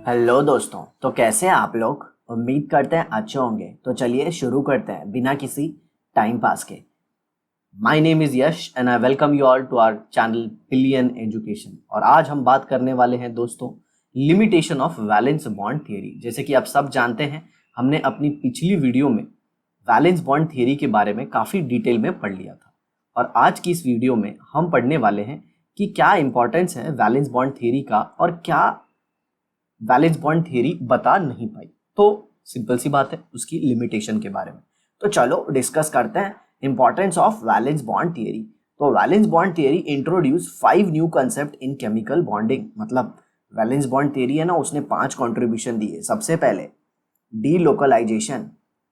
Hello दोस्तों, तो कैसे हैं आप लोग। उम्मीद करते हैं अच्छे होंगे। तो चलिए शुरू करते हैं बिना किसी टाइम पास के। My name is Yash and I welcome you all to our channel billion education. और आज हम बात करने वाले हैं दोस्तों limitation of valence bond theory. जैसे कि आप सब जानते हैं, हमने अपनी पिछली वीडियो में वैलेंस बॉन्ड थियरी के बारे में काफ़ी डिटेल में पढ़ लिया था। और आज की इस वीडियो में हम पढ़ने वाले हैं कि क्या इंपॉर्टेंस है वैलेंस बॉन्ड थियरी का और क्या वैलेंस बॉन्ड थियरी बता नहीं पाई। तो सिंपल सी बात है उसकी लिमिटेशन के बारे में। तो चलो डिस्कस करते हैं importance of valence bond theory. तो valence bond theory introduce 5 new concept in chemical bonding. मतलब वैलेंस बॉन्ड थियरी है ना, उसने 5 कंट्रीब्यूशन दिए। सबसे पहले डीलोकलाइजेशन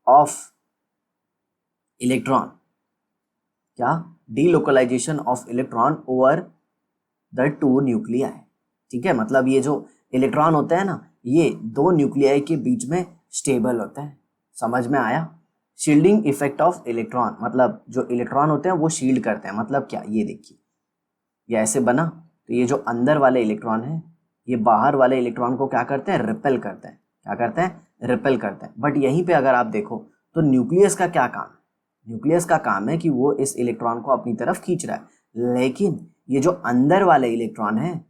ऑफ इलेक्ट्रॉन। क्या? Delocalization of electron over the 2 nuclei. ठीक है, मतलब ये जो इलेक्ट्रॉन होते हैं ना, ये 2 न्यूक्लियाई के बीच में स्टेबल होते हैं। समझ में आया? शील्डिंग इफेक्ट ऑफ इलेक्ट्रॉन, मतलब जो इलेक्ट्रॉन होते हैं वो शील्ड करते हैं। मतलब क्या? ये देखिए, ये ऐसे बना तो ये जो अंदर वाले इलेक्ट्रॉन है ये बाहर वाले इलेक्ट्रॉन को क्या करते हैं? रिपेल करते हैं। क्या करते हैं? रिपेल करते हैं। बट यहीं पे अगर आप देखो तो न्यूक्लियस का क्या काम है? न्यूक्लियस का काम है कि वो इस इलेक्ट्रॉन को अपनी तरफ खींच रहा है, लेकिन ये जो अंदर वाले इलेक्ट्रॉन है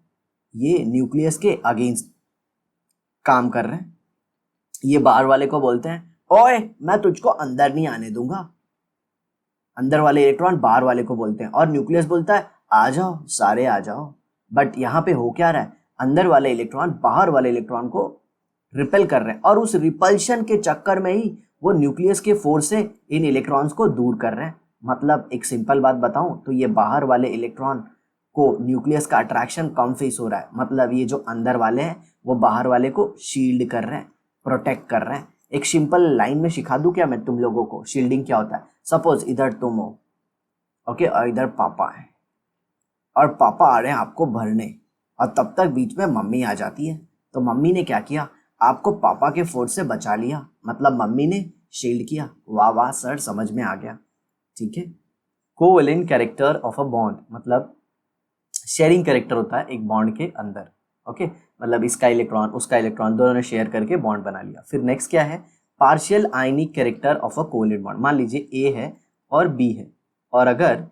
ये न्यूक्लियस के अगेंस्ट काम कर रहे हैं। ये बाहर वाले को बोलते हैं, ओए मैं तुझको अंदर नहीं आने दूंगा। अंदर वाले इलेक्ट्रॉन बाहर वाले को बोलते हैं और न्यूक्लियस बोलता है आ जाओ, सारे आ जाओ। बट यहाँ पे हो क्या रहा है? अंदर वाले इलेक्ट्रॉन बाहर वाले इलेक्ट्रॉन को रिपेल कर रहे हैं और उस रिपल्शन के चक्कर में ही वो न्यूक्लियस के फोर्स से इन इलेक्ट्रॉन्स को दूर कर रहे हैं। मतलब एक सिंपल बात बताऊं तो ये बाहर वाले इलेक्ट्रॉन को न्यूक्लियस का अट्रैक्शन कम फेस हो रहा है। मतलब ये जो अंदर वाले हैं वो बाहर वाले को शील्ड कर रहे हैं, प्रोटेक्ट कर रहे हैं। एक सिंपल लाइन में सिखा दूं क्या मैं तुम लोगों को शील्डिंग क्या होता है? सपोज इधर तुम हो, ओके, और इधर पापा है और पापा आ रहे हैं आपको भरने, और तब तक बीच में मम्मी आ जाती है। तो मम्मी ने क्या किया? आपको पापा के फोर्स से बचा लिया। मतलब मम्मी ने शील्ड किया। वाह वाह सर, समझ में आ गया। ठीक है। Covalent character of a bond, मतलब शेयरिंग कैरेक्टर होता है एक बॉन्ड के अंदर। ओके, मतलब इसका इलेक्ट्रॉन उसका इलेक्ट्रॉन दोनों ने शेयर करके बॉन्ड बना लिया। फिर नेक्स्ट क्या है? Partial ionic character of a covalent bond. मान लीजिए ए है और बी है, और अगर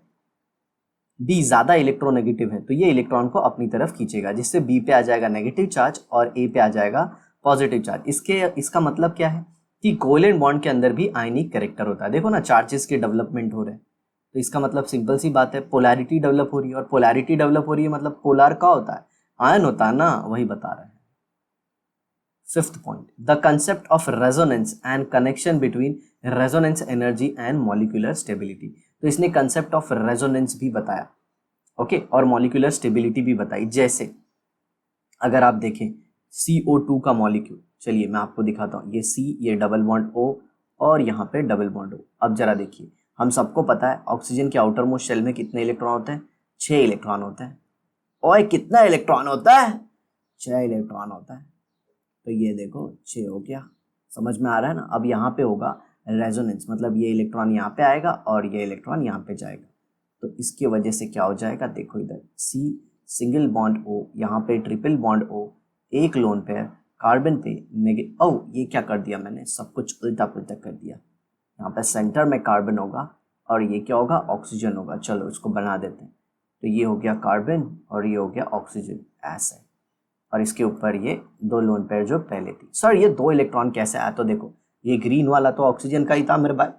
बी ज्यादा इलेक्ट्रोनेगेटिव है तो ये इलेक्ट्रॉन को अपनी तरफ खींचेगा, जिससे बी पे आ जाएगा नेगेटिव चार्ज और ए पे आ जाएगा पॉजिटिव चार्ज। इसका मतलब क्या है कि कोवेलेंट बॉन्ड के अंदर भी आयनिक कैरेक्टर होता है। देखो ना, चार्जेस के डेवलपमेंट हो रहे हैं, तो इसका मतलब सिंपल सी बात है, पोलैरिटी डेवलप हो रही है। और पोलैरिटी डेवलप हो रही है मतलब पोलर का होता है, आयन होता है ना, वही बता रहे हैं। Fifth point, the concept of resonance and connection between resonance energy and molecular stability. तो इसने कंसेप्ट ऑफ रेजोनेंस भी बताया, ओके, और मॉलिक्यूलर स्टेबिलिटी भी बताई। जैसे अगर आप देखें CO2 का मॉलिक्यूल, चलिए मैं आपको दिखाता हूँ। ये C, ये डबल बॉन्ड O और यहाँ पे डबल बॉन्ड O। अब जरा देखिए, हम सबको पता है ऑक्सीजन के आउटर मोस्ट शेल में कितने इलेक्ट्रॉन होते हैं? 6 इलेक्ट्रॉन होते हैं। ओए कितना इलेक्ट्रॉन होता है? 6 इलेक्ट्रॉन होता है। तो ये देखो 6 हो गया। समझ में आ रहा है ना? अब यहाँ पे होगा रेजोनेंस, मतलब ये इलेक्ट्रॉन यहाँ पे आएगा और ये इलेक्ट्रॉन यहाँ पे जाएगा। तो इसकी वजह से क्या हो जाएगा? देखो इधर C सिंगल बॉन्ड O, यहाँ पे ट्रिपल बॉन्ड O, एक लोन पेयर कार्बन पे नेगेटिव। ओ ये क्या कर दिया मैंने? सब कुछ उल्टा पुल्टा कर दिया। यहाँ पे सेंटर में कार्बन होगा और ये क्या होगा? ऑक्सीजन होगा। चलो इसको बना देते हैं। तो ये हो गया कार्बन और ये हो गया ऑक्सीजन, ऐसे। और इसके ऊपर ये 2 लोन पेयर जो पहले थी। सर ये 2 इलेक्ट्रॉन कैसे आया? तो देखो, ये ग्रीन वाला तो ऑक्सीजन का ही था मेरे भाई,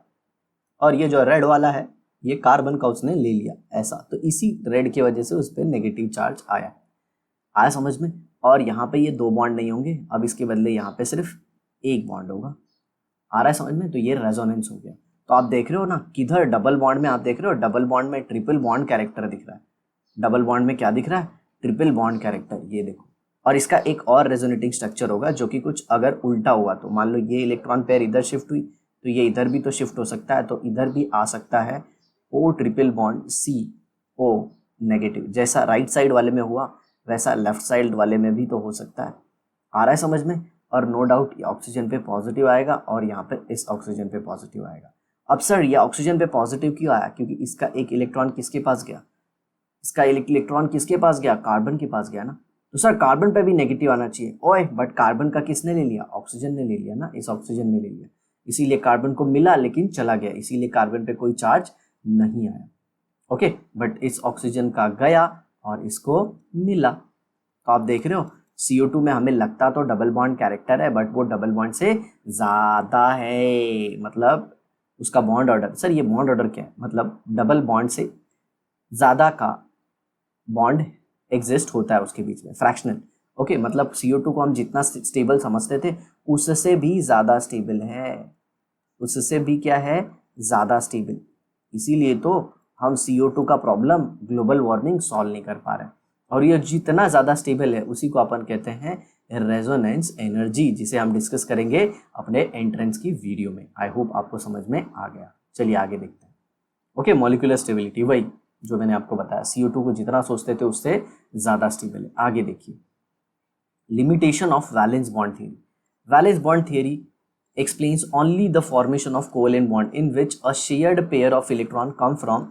और ये जो रेड वाला है ये कार्बन का उसने ले लिया, ऐसा। तो इसी रेड की वजह से उस पर नेगेटिव चार्ज आया समझ में। और यहाँ पे ये 2 बॉन्ड नहीं होंगे, अब इसके बदले यहाँ पे सिर्फ 1 बॉन्ड होगा। आ रहा है समझ में? तो ये रेजोनेंस हो गया। तो आप देख रहे हो ना, किधर डबल बॉन्ड में आप देख रहे हो, डबल बॉन्ड में ट्रिपल बॉन्ड कैरेक्टर दिख रहा है। डबल बॉन्ड में क्या दिख रहा है? ट्रिपल बॉन्ड कैरेक्टर, ये देखो। और इसका एक और रेजोनेटिंग स्ट्रक्चर होगा जो कि कुछ अगर उल्टा हुआ तो मान लो ये इलेक्ट्रॉन पेयर इधर शिफ्ट हुई तो ये इधर भी तो शिफ्ट हो सकता है, तो इधर भी आ सकता है O triple bond CO negative. जैसा राइट साइड वाले में हुआ वैसा लेफ्ट साइड वाले में भी तो हो सकता है। आ रहा है समझ में? और नो डाउट ऑक्सीजन पे पॉजिटिव आएगा और यहाँ पे इस ऑक्सीजन पे पॉजिटिव आएगा। अब सर ये ऑक्सीजन पे पॉजिटिव क्यों आया? क्योंकि इसका एक इलेक्ट्रॉन किसके पास गया? इसका इलेक्ट्रॉन किसके पास गया? कार्बन के पास गया ना। तो सर कार्बन पे भी नेगेटिव आना चाहिए, ओए बट कार्बन का किसने ले लिया, ऑक्सीजन ने ले लिया ना, इस ऑक्सीजन ने ले लिया, इसीलिए कार्बन को मिला लेकिन चला गया, इसीलिए कार्बन पे कोई चार्ज नहीं आया। ओके, बट इस ऑक्सीजन का गया और इसको मिला। तो आप देख रहे हो CO2 में हमें लगता तो डबल बॉन्ड कैरेक्टर है, बट वो डबल बॉन्ड से ज्यादा है, मतलब उसका बॉन्ड ऑर्डर, सर ये बॉन्ड ऑर्डर क्या है, मतलब डबल बॉन्ड से ज्यादा का बॉन्ड एग्जिस्ट होता है उसके बीच में, फ्रैक्शनल। ओके, मतलब CO2 को हम जितना स्टेबल समझते थे उससे भी ज्यादा स्टेबल है, उससे भी क्या है, ज्यादा स्टेबल। इसीलिए तो हम CO2 का प्रॉब्लम ग्लोबल वार्मिंग सॉल्व नहीं कर पा रहे, और ये जितना ज्यादा स्टेबल है उसी को अपन कहते हैं रेजोनेंस एनर्जी, जिसे हम डिस्कस करेंगे अपने एंट्रेंस की वीडियो में। आई होप आपको समझ में आ गया। चलिए आगे देखते हैं। ओके, मॉलिक्यूलर स्टेबिलिटी वही जो मैंने आपको बताया, CO2 को जितना सोचते थे उससे ज्यादा स्टेबल है। आगे देखिए, limitation of valence bond theory. Valence bond theory explains only the formation of covalent bond in which a shared pair of electron come from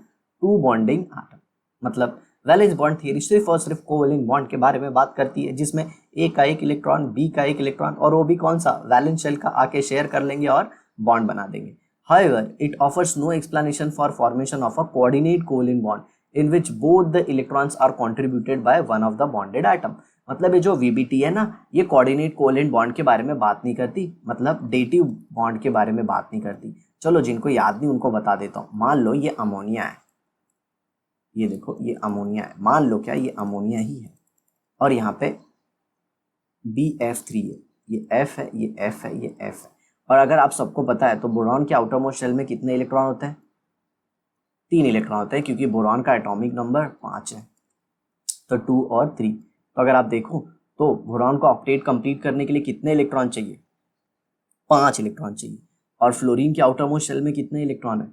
two bonding atom। मतलब वैलेंस बॉन्ड थियरी सिर्फ और सिर्फ covalent bond के बारे में बात करती है, जिसमें A का एक इलेक्ट्रॉन, B का एक इलेक्ट्रॉन, और वो भी कौन सा, वैलेंस शेल का आके शेयर कर लेंगे और बॉन्ड बना देंगे। However, it offers no explanation for formation of a coordinate covalent bond in which both the electrons are contributed by one of the bonded atom। मतलब ये जो VBT है ना, ये कोऑर्डिनेट कोवेलेंट बॉन्ड के बारे में बात नहीं करती, मतलब डेटिव बॉन्ड के बारे में बात नहीं करती। चलो जिनको याद नहीं उनको बता देता हूँ। मान लो ये अमोनिया है, ये देखो ये अमोनिया है, मान लो क्या ये अमोनिया ही है, और यहाँ पे BF3 है, ये F है, ये F है, ये F है। और अगर आप सबको पता है तो बोरॉन के आउटर मोस्ट शेल में कितने इलेक्ट्रॉन होते हैं, 3 इलेक्ट्रॉन होते हैं, क्योंकि बोरॉन का एटॉमिक नंबर 5 है, तो 2 और 3। तो अगर आप देखो तो बोरॉन को ऑक्टेट कंप्लीट करने के लिए कितने इलेक्ट्रॉन चाहिए, 5 इलेक्ट्रॉन चाहिए। और फ्लोरीन के आउटर मोस्ट शेल में कितने इलेक्ट्रॉन है,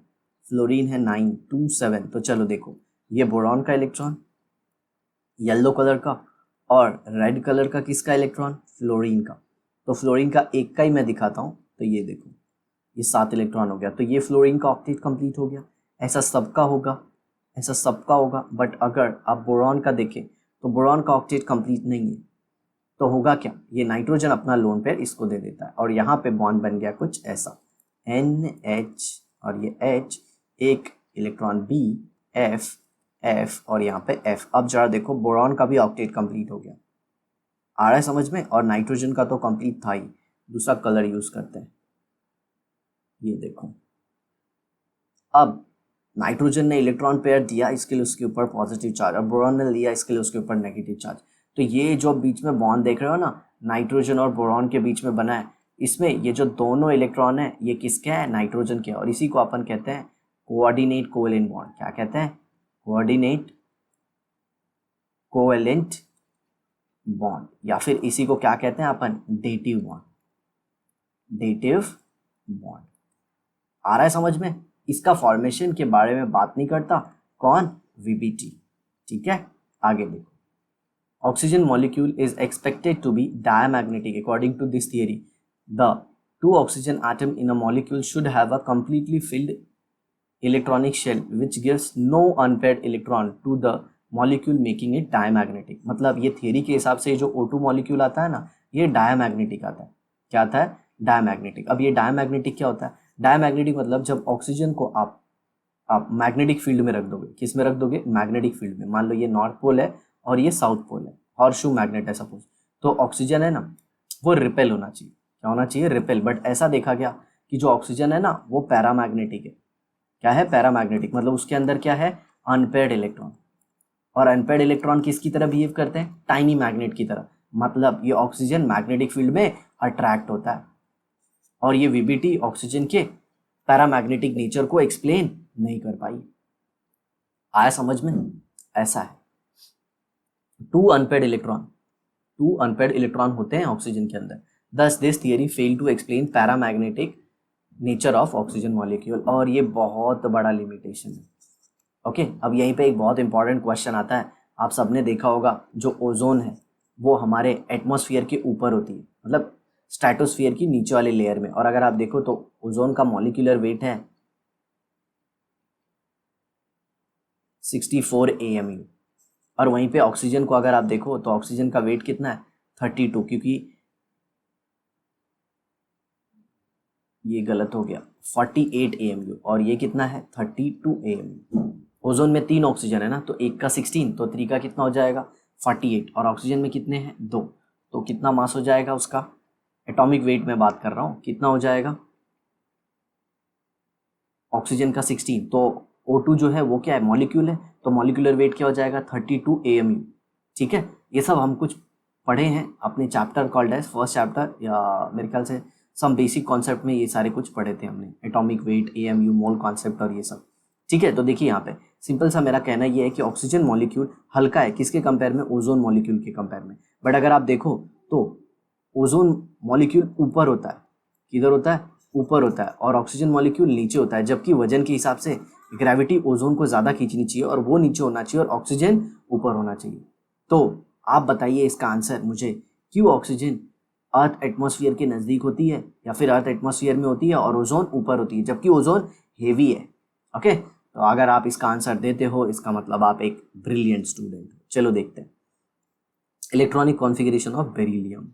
फ्लोरीन है 9, 2, 7। तो चलो देखो, ये बोरॉन का इलेक्ट्रॉन येलो कलर का, और रेड कलर का किसका इलेक्ट्रॉन, फ्लोरीन का। तो फ्लोरीन का एक का ही मैं दिखाता हूँ, तो ये देखो ये 7 इलेक्ट्रॉन हो गया, तो ये फ्लोरीन का ऑक्टेट कंप्लीट हो गया। ऐसा सबका होगा, ऐसा सबका होगा, बट अगर आप बोरॉन का देखें तो बोरॉन का ऑक्टेट कंप्लीट नहीं है, तो होगा क्या, ये नाइट्रोजन अपना लोन पेयर इसको दे देता है, और यहाँ पे बॉन्ड बन गया कुछ ऐसा NH, और ये H, एक इलेक्ट्रॉन B, F, F, और यहाँ पे F। अब जरा देखो बोरॉन का भी ऑक्टेट कंप्लीट हो गया, आ रहा है समझ में, और नाइट्रोजन का तो कंप्लीट था ही। दूसरा कलर यूज करते हैं, ये देखो, अब नाइट्रोजन ने इलेक्ट्रॉन पेयर दिया, इसके लिए उसके ऊपर पॉजिटिव चार्ज, और बोरॉन ने लिया, इसके लिए उसके ऊपर नेगेटिव चार्ज। तो ये जो बीच में बॉन्ड देख रहे हो ना, नाइट्रोजन और बोरॉन के बीच में बना है, इसमें ये जो दोनों इलेक्ट्रॉन है ये किसके हैं, नाइट्रोजन के, और इसी को अपन कहते हैं कोऑर्डिनेट कोवेलेंट बॉन्ड। क्या कहते हैं, कोऑर्डिनेट कोवेलेंट बॉन्ड, या फिर इसी को क्या कहते हैं अपन, डेटिव बॉन्ड, डेटिव बॉन्ड। आ रहा है समझ में। इसका फॉर्मेशन के बारे में बात नहीं करता कौन, VBT। ठीक है, आगे देखो, oxygen molecule is expected to be diamagnetic. According to this theory, the 2 oxygen atom in a molecule should have a completely filled electronic shell which gives no unpaired electron to the molecule making it diamagnetic. मतलब ये theory के हिसाब से जो O2 molecule आता है ना, ये डायमैग्नेटिक आता है। क्या आता है, डायमैग्नेटिक। अब ये डायमैग्नेटिक क्या होता है, डायमैग्नेटिक मतलब जब ऑक्सीजन को आप मैग्नेटिक फील्ड में रख दोगे, किस में रख दोगे, मैग्नेटिक फील्ड में। मान लो ये नॉर्थ पोल है और ये साउथ पोल है, हॉर्सशू मैग्नेट है सपोज, तो ऑक्सीजन है ना वो रिपेल होना चाहिए। क्या होना चाहिए, रिपेल। बट ऐसा देखा गया कि जो ऑक्सीजन है ना वो पैरामैग्नेटिक है। क्या है, पैरामैग्नेटिक, मतलब उसके अंदर क्या है, अनपेयर्ड इलेक्ट्रॉन। और अनपेयर्ड इलेक्ट्रॉन किसकी तरह बिहेव करते हैं, टाइनी मैग्नेट की तरह। मतलब ये ऑक्सीजन मैग्नेटिक फील्ड में अट्रैक्ट होता है, और ये VBT ऑक्सीजन के पैरामैग्नेटिक नेचर को एक्सप्लेन नहीं कर पाई। आया समझ में, ऐसा है। 2 अनपेयर्ड इलेक्ट्रॉन होते हैं ऑक्सीजन के अंदर। Thus this theory failed to explain paramagnetic nature of oxygen molecule, और ये बहुत बड़ा लिमिटेशन है। ओके, अब यहीं पे एक बहुत इंपॉर्टेंट क्वेश्चन आता है। आप सबने देखा होगा जो ओजोन है वो हमारे एटमॉस्फेयर के ऊपर होती है, मतलब स्ट्रेटोस्फीयर की नीचे वाले लेयर में। और अगर आप देखो तो ओजोन का मॉलिक्यूलर वेट है 64 AMU, और वहीं पे ऑक्सीजन को अगर आप देखो तो ऑक्सीजन का वेट कितना है 32, क्योंकि ये गलत हो गया 48 AMU और ये कितना है 32 AMU। ओजोन में 3 ऑक्सीजन है ना, तो एक का 16 तो 3 का कितना हो जाएगा 48, और ऑक्सीजन में कितने हैं 2, तो कितना मास हो जाएगा उसका, एटॉमिक वेट में बात कर रहा हूँ, कितना हो जाएगा ऑक्सीजन का 16, तो O2 जो है वो क्या है मॉलिक्यूल है, तो मॉलिक्यूलर वेट क्या हो जाएगा 32 AMU। ठीक है, ये सब हम कुछ पढ़े हैं अपने chapter called as first chapter, या मेरे ख्याल से सम बेसिक कॉन्सेप्ट में ये सारे कुछ पढ़े थे हमने, atomic weight, AMU, mole concept और ये सब। ठीक है, तो देखिए यहाँ पे सिंपल सा मेरा कहना ये है कि ऑक्सीजन मॉलिक्यूल हल्का है किसके कंपेयर में, ओजोन मॉलिक्यूल के कंपेयर में। बट अगर आप देखो तो ओजोन मॉलिक्यूल ऊपर होता है, किधर होता है ऊपर होता है, और ऑक्सीजन मॉलिक्यूल नीचे होता है, जबकि वजन के हिसाब से ग्रेविटी ओजोन को ज़्यादा खींचनी चाहिए और वो नीचे होना चाहिए और ऑक्सीजन ऊपर होना चाहिए। तो आप बताइए इसका आंसर मुझे, क्यों ऑक्सीजन अर्थ एटमॉस्फेयर के नज़दीक होती है या फिर अर्थ एटमॉस्फेयर में होती है और ओजोन ऊपर होती है, जबकि ओजोन हेवी है। ओके, तो अगर आप इसका आंसर देते हो इसका मतलब आप एक ब्रिलियंट स्टूडेंट हो। चलो देखते हैं electronic configuration of beryllium.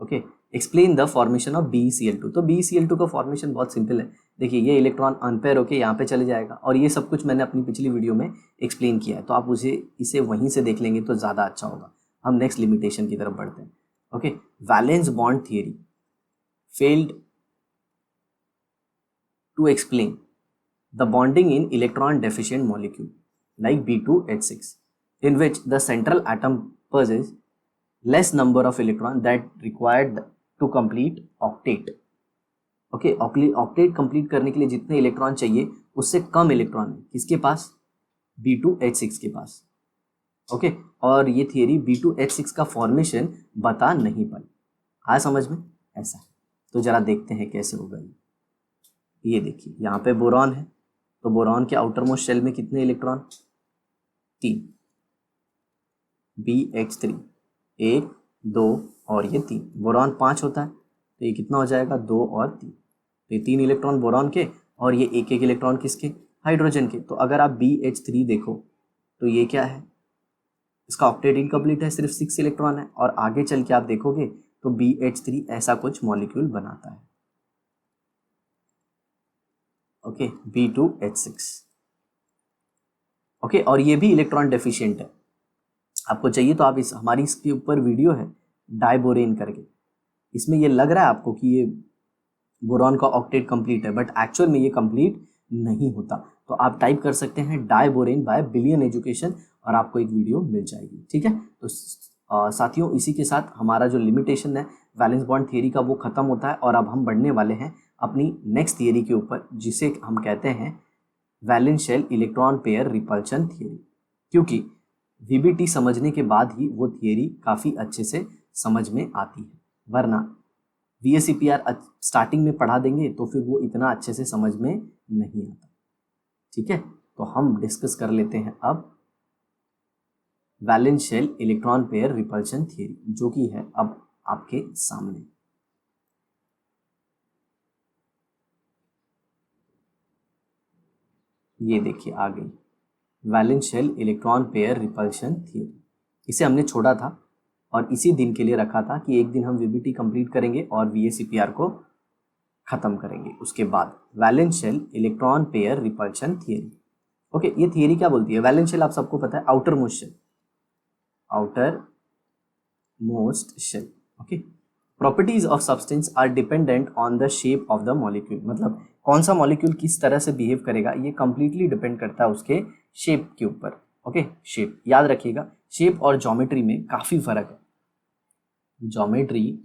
Okay, explain the formation of BeCl2। तो BeCl2 का फॉर्मेशन बहुत सिंपल है। देखिए ये इलेक्ट्रॉन अनपेयर होके यहाँ पे चले जाएगा, और ये सब कुछ मैंने अपनी पिछली वीडियो में एक्सप्लेन किया है, तो आप इसे वहीं से देख लेंगे तो ज़्यादा अच्छा होगा। हम नेक्स्ट लिमिटेशन की तरफ बढ़ते हैं। Okay, valence bond theory failed to explain the bonding in electron deficient molecule like B2H6 in which the central atom possesses less number of electron that required to complete octet। Okay, octet complete करने के लिए जितने electron चाहिए उससे कम electron है किसके पास, B2H6 के पास। Okay, और ये थियरी B2H6 का फॉर्मेशन बता नहीं पाई। आया समझ में, ऐसा है। तो जरा देखते हैं कैसे होगा ये देखिए यहाँ पे बोरॉन है, तो बोरॉन के आउटर मोस्ट शेल में कितने इलेक्ट्रॉन 3, BH3 1 2 और ये 3, बोरॉन 5 होता है तो ये कितना हो जाएगा 2 और 3, तो ये 3 इलेक्ट्रॉन बोरॉन के और ये एक एक इलेक्ट्रॉन किसके, हाइड्रोजन के। तो अगर आप BH3 देखो तो ये क्या है, इसका ऑक्टेट इनकम्प्लीट है, सिर्फ 6 इलेक्ट्रॉन है, और आगे चल के आप देखोगे तो BH3 ऐसा कुछ मॉलिक्यूल बनाता है। Okay, B2H6। ओके, और ये भी इलेक्ट्रॉन डेफिशिएंट है। आपको चाहिए तो आप हमारी इसके ऊपर वीडियो है डाइबोरेन करके, इसमें ये लग रहा है आपको कि ये बोरॉन का ऑक्टेट कंप्लीट है, बट एक्चुअल में ये कंप्लीट नहीं होता। तो आप टाइप कर सकते हैं डाइबोरेन बाय बिलियन एजुकेशन और आपको एक वीडियो मिल जाएगी। ठीक है, तो साथियों इसी के साथ हमारा जो लिमिटेशन है वैलेंस बॉन्ड थियरी का वो खत्म होता है, और अब हम बढ़ने वाले हैं अपनी नेक्स्ट थियरी के ऊपर, जिसे हम कहते हैं valence shell electron pair repulsion theory. क्योंकि VBT समझने के बाद ही वो थियरी काफ़ी अच्छे से समझ में आती है, वरना VSEPR स्टार्टिंग में पढ़ा देंगे तो फिर वो इतना अच्छे से समझ में नहीं आता। ठीक है, तो हम डिस्कस कर लेते हैं अब valence shell electron pair repulsion theory, जो कि है अब आपके सामने। ये देखिए आ गई valence shell electron pair repulsion theory. इसे हमने छोड़ा था और इसी दिन के लिए रखा था कि एक दिन हम VBT कंप्लीट करेंगे और VSEPR को ख़त्म करेंगे उसके बाद। Valence shell electron pair repulsion theory. Okay, ये थियरी क्या बोलती है, वैलेंस शेल आप सबको पता है outermost shell, outermost shell. Okay, properties of substance are dependent on the shape of the molecule, मतलब कौन सा मॉलिक्यूल किस तरह से बिहेव करेगा ये कंप्लीटली डिपेंड करता है उसके शेप के ऊपर। ओके, शेप याद रखिएगा, शेप और ज्योमेट्री में काफ़ी फर्क है, ज्योमेट्री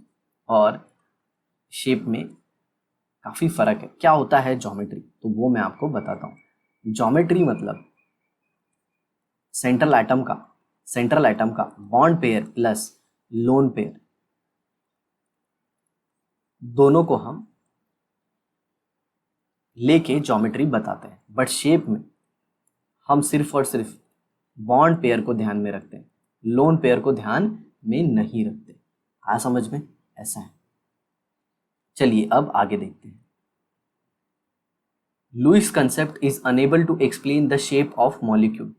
और शेप में काफ़ी फर्क है। क्या होता है ज्योमेट्री, तो वो मैं आपको बताता हूँ। ज्योमेट्री मतलब सेंट्रल एटम का bond pair plus lone pair, दोनों को हम लेके ज्योमेट्री बताते हैं। बट शेप में हम सिर्फ और सिर्फ बॉन्ड पेयर को ध्यान में रखते हैं, लोन पेयर को ध्यान में नहीं रखते। आ समझ में, ऐसा है। चलिए अब आगे देखते हैं। Lewis concept is unable to explain the shape of molecule.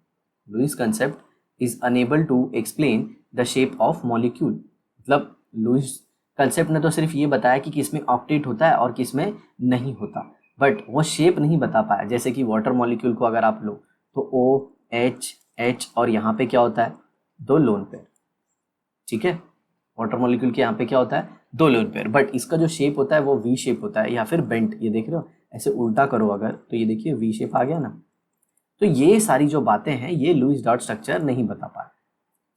Lewis concept is unable to explain the shape of molecule. मतलब लुईस कंसेप्ट ने तो सिर्फ ये बताया कि किसमें ऑक्टेट होता है और किसमें नहीं होता, बट वो शेप नहीं बता पाया। जैसे कि वाटर मॉलिक्यूल को अगर आप लो तो OH और यहाँ पे क्या होता है, 2 लोन पेयर। ठीक है, वाटर मॉलिक्यूल के यहाँ पे क्या होता है, 2 लोन पेयर, बट इसका जो शेप होता है वो वी शेप होता है या फिर बेंट। ये देख रहे हो, ऐसे उल्टा करो अगर तो ये देखिए वी शेप आ गया ना। तो ये सारी जो बातें हैं ये लुईस डॉट स्ट्रक्चर नहीं बता पाया।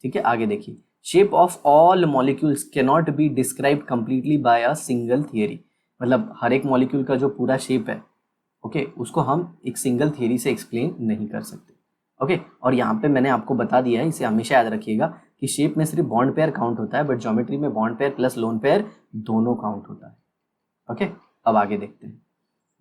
ठीक है, आगे देखिए, shape of all molecules can not be described completely by a single theory. मतलब हर एक मॉलिक्यूल का जो पूरा शेप है, ओके, उसको हम एक सिंगल थियरी से एक्सप्लेन नहीं कर सकते। ओके, और यहाँ पे मैंने आपको बता दिया है, इसे हमेशा याद रखिएगा कि शेप में सिर्फ बॉन्ड पेयर काउंट होता है, बट ज्योमेट्री में bond pair plus lone pair दोनों काउंट होता है। ओके, अब आगे देखते हैं।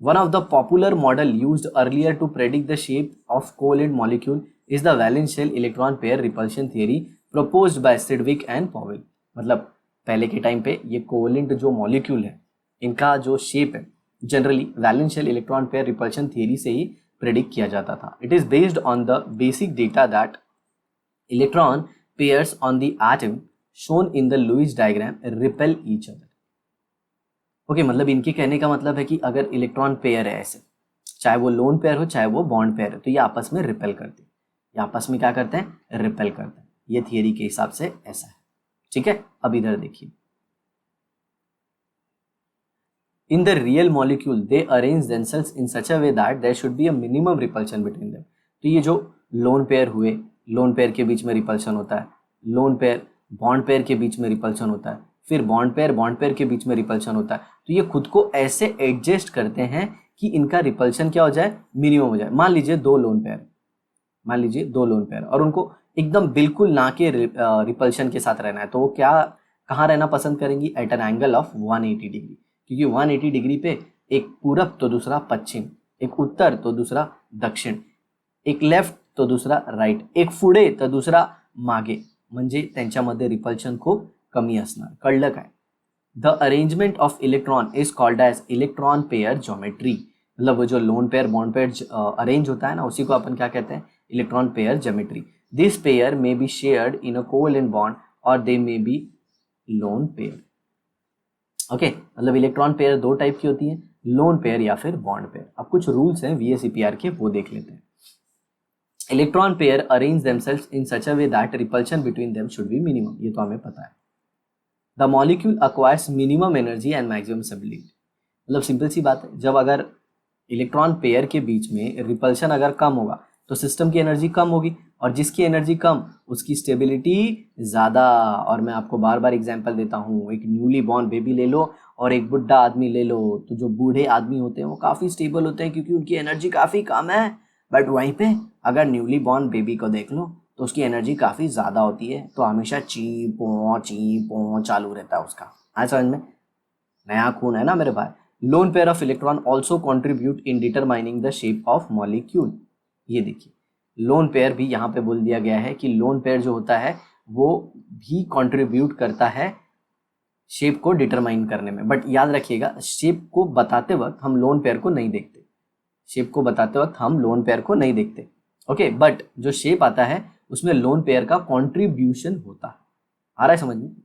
One of the popular model used earlier to predict the shape of covalent molecule is the valence shell electron pair repulsion theory proposed by Sidgwick and Powell। मतलब पहले के टाइम पे ये कोवलेंट जो मॉलिक्यूल है इनका जो शेप है generally valence shell electron pair repulsion theory से ही प्रेडिक्ट किया जाता था। It is based on the basic data that electron pairs on the atom shown in the Lewis diagram repel each other. Okay, मतलब इनके कहने का मतलब है कि अगर इलेक्ट्रॉन पेयर है ऐसे, चाहे वो लोन पेयर हो चाहे वो बॉन्ड पेयर हो, तो ये आपस में रिपेल करते हैं। ये आपस में क्या करते हैं, रिपेल करते हैं। ये थियरी के हिसाब से ऐसा है। ठीक है, अब इधर देखिए, in the real molecule they arrange themselves in such a way that there should be a minimum repulsion between them. तो ये जो लोन पेयर हुए, लोन पेयर के बीच में रिपल्शन होता है, लोन पेयर बॉन्ड पेयर के बीच में रिपल्शन होता है, फिर बॉन्ड पेयर के बीच में रिपल्शन होता है। तो ये खुद को ऐसे एडजस्ट करते हैं कि इनका रिपल्शन क्या हो जाए, मिनिमम हो जाए। मान लीजिए 2 लोन पेयर और उनको एकदम बिल्कुल ना के रिपल्शन के साथ रहना है, तो वो क्या कहाँ रहना पसंद करेंगी, at an angle of 180 degree. क्योंकि 180 डिग्री पे एक पूरब तो दूसरा पश्चिम, एक उत्तर तो दूसरा दक्षिण, एक लेफ्ट तो दूसरा राईट, एक पुढे तर दुसरा मागे, म्हणजे त्यांच्यामध्ये रिपल्शन खूप कमी असणार। कळलं काय? The arrangement of electron is called as electron pair geometry. मतलब वो जो lone pair bond pair arrange होता है ना, उसी को अपन क्या कहते हैं, electron pair geometry. This pair may be shared in a covalent bond और they may be lone pair. Okay, मतलब इलेक्ट्रॉन पेयर 2 टाइप की होती है, लोन पेयर या फिर बॉन्ड पेयर। अब कुछ रूल्स हैं VSEPR के, वो देख लेते हैं। Electron pair arrange themselves in such a way that repulsion between them should be minimum. ये तो हमें पता है। The molecule acquires minimum energy and maximum stability. मतलब सिंपल सी बात है, जब अगर इलेक्ट्रॉन पेयर के बीच में रिपल्शन अगर कम होगा तो सिस्टम की एनर्जी कम होगी, और जिसकी एनर्जी कम उसकी स्टेबिलिटी ज़्यादा। और मैं आपको बार बार एग्जांपल देता हूँ, एक न्यूली बॉर्न बेबी ले लो और एक बुढ़ा आदमी ले लो, तो जो बूढ़े आदमी होते हैं वो काफ़ी स्टेबल होते हैं क्योंकि उनकी एनर्जी काफ़ी कम है। बट वहीं पे अगर न्यूली बॉर्न बेबी को देख लो तो उसकी एनर्जी काफ़ी ज़्यादा होती है, तो हमेशा ची पो चालू रहता है उसका। हाँ, समझ में, नया खून है ना मेरे भाई। Loan pair of electron also contribute in determining the shape of molecule. ये देखिए, लोन पेयर भी यहाँ पे बोल दिया गया है कि लोन पेयर जो होता है वो भी कंट्रीब्यूट करता है शेप को डिटरमाइन करने में। बट याद रखिएगा, शेप को बताते वक्त हम लोन पेयर को नहीं देखते, ओके, बट जो शेप आता है उसमें लोन पेयर का कॉन्ट्रीब्यूशन होता है। आ रहा है समझ में?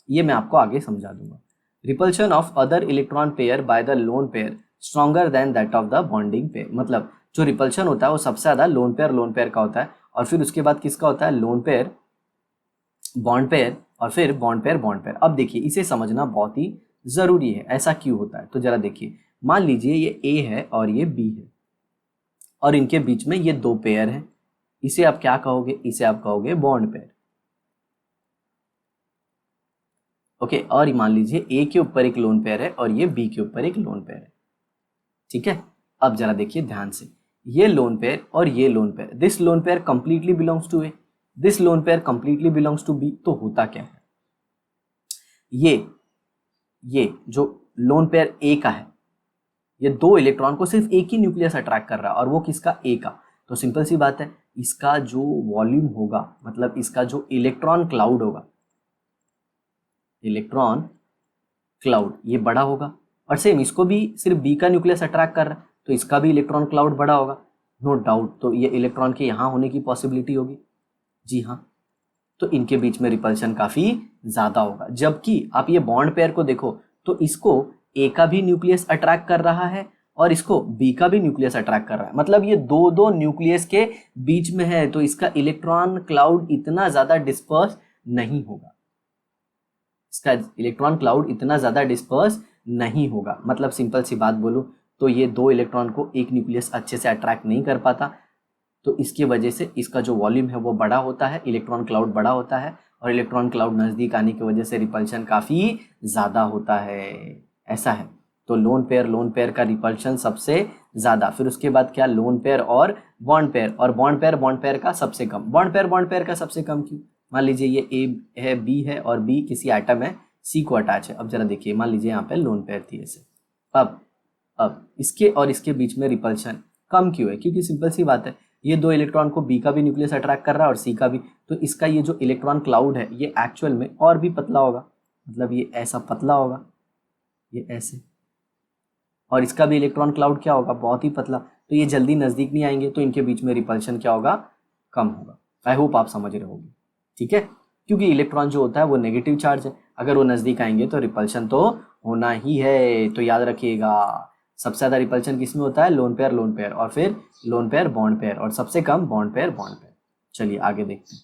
ये मैं आपको आगे समझा दूंगा। Repulsion of other electron pair by the lone pair stronger than that of the bonding pair. मतलब जो रिपल्शन होता है वो सबसे ज़्यादा लोन पेयर का होता है, और फिर उसके बाद किसका होता है, लोन पेयर, बॉन्ड पेयर, और फिर बॉन्ड पेयर। अब देखिए, इसे समझना बहुत ही ज़रूरी है, ऐसा क्यों होता है। तो ज़रा देखिए, मान लीजिए ये A है और ये B है, और इनके बीच में ये 2 पेयर हैं। इसे आप क्या कहोगे, इसे आप कहोगे बॉन्ड पेयर। ओके, और मान लीजिए A के ऊपर एक लोन पेयर है और ये B के ऊपर एक लोन पेयर है। ठीक है, अब जरा देखिए ध्यान से, ये लोन पेयर और ये lone pair, this lone pair completely belongs to A, this lone pair completely belongs to B। तो होता क्या है, ये जो लोन पेयर A का है, ये 2 इलेक्ट्रॉन को सिर्फ एक ही न्यूक्लियस अट्रैक्ट कर रहा है, और वो किसका, A का। तो सिंपल सी बात है, इसका जो वॉल्यूम होगा, मतलब इसका जो इलेक्ट्रॉन क्लाउड होगा, ये बड़ा होगा। और सेम इसको भी सिर्फ B का न्यूक्लियस अट्रैक्ट कर रहा है, तो इसका भी इलेक्ट्रॉन क्लाउड बड़ा होगा, नो डाउट। तो ये इलेक्ट्रॉन के यहाँ होने की पॉसिबिलिटी होगी, जी हाँ। तो इनके बीच में रिपल्शन काफी ज्यादा होगा। जबकि आप ये बॉन्ड पेयर को देखो तो इसको ए का भी न्यूक्लियस अट्रैक्ट कर रहा है और इसको बी का भी न्यूक्लियस अट्रैक्ट कर रहा है, मतलब ये दो दो न्यूक्लियस के बीच में है, तो इसका इलेक्ट्रॉन क्लाउड इतना ज्यादा डिस्पर्स नहीं होगा, इसका इलेक्ट्रॉन क्लाउड इतना ज्यादा डिस्पर्स नहीं होगा। मतलब सिंपल सी बात बोलूं तो ये दो इलेक्ट्रॉन को एक न्यूक्लियस अच्छे से अट्रैक्ट नहीं कर पाता, तो इसकी वजह से इसका जो वॉल्यूम है वो बड़ा होता है, इलेक्ट्रॉन क्लाउड बड़ा होता है, और इलेक्ट्रॉन क्लाउड नज़दीक आने की वजह से रिपल्शन काफ़ी ज़्यादा होता है, ऐसा है। तो लोन पेयर का रिपल्शन सबसे ज़्यादा, फिर उसके बाद क्या, लोन पेयर और बॉन्ड पेयर, और बॉन्ड पेयर का सबसे कम। बॉन्ड पेयर का सबसे कम क्यों? मान लीजिए ये ए है, बी है, और बी किसी एटम है सी को अटैच है। अब जरा देखिए, मान लीजिए यहाँ पे लोन पेयर थी ऐसे, अब इसके और इसके बीच में रिपल्शन कम क्यों है? क्योंकि सिंपल सी बात है, ये दो इलेक्ट्रॉन को बी का भी न्यूक्लियस अट्रैक्ट कर रहा है और सी का भी, तो इसका ये जो इलेक्ट्रॉन क्लाउड है ये एक्चुअल में और भी पतला होगा, मतलब ये ऐसा पतला होगा, ये ऐसे, और इसका भी इलेक्ट्रॉन क्लाउड क्या होगा, बहुत ही पतला, तो ये जल्दी नज़दीक नहीं आएंगे, तो इनके बीच में रिपल्शन क्या होगा, कम होगा। आई होप आप समझ रहे होंगे, ठीक है। क्योंकि इलेक्ट्रॉन जो होता है वो नेगेटिव चार्ज है, अगर वो नज़दीक आएंगे तो रिपल्शन तो होना ही है। तो याद रखिएगा, सबसे ज़्यादा रिपल्शन किस में होता है, लोन पेयर, और फिर लोन पेयर बॉन्ड पेयर, और सबसे कम बॉन्ड पेयर। चलिए आगे देखते हैं।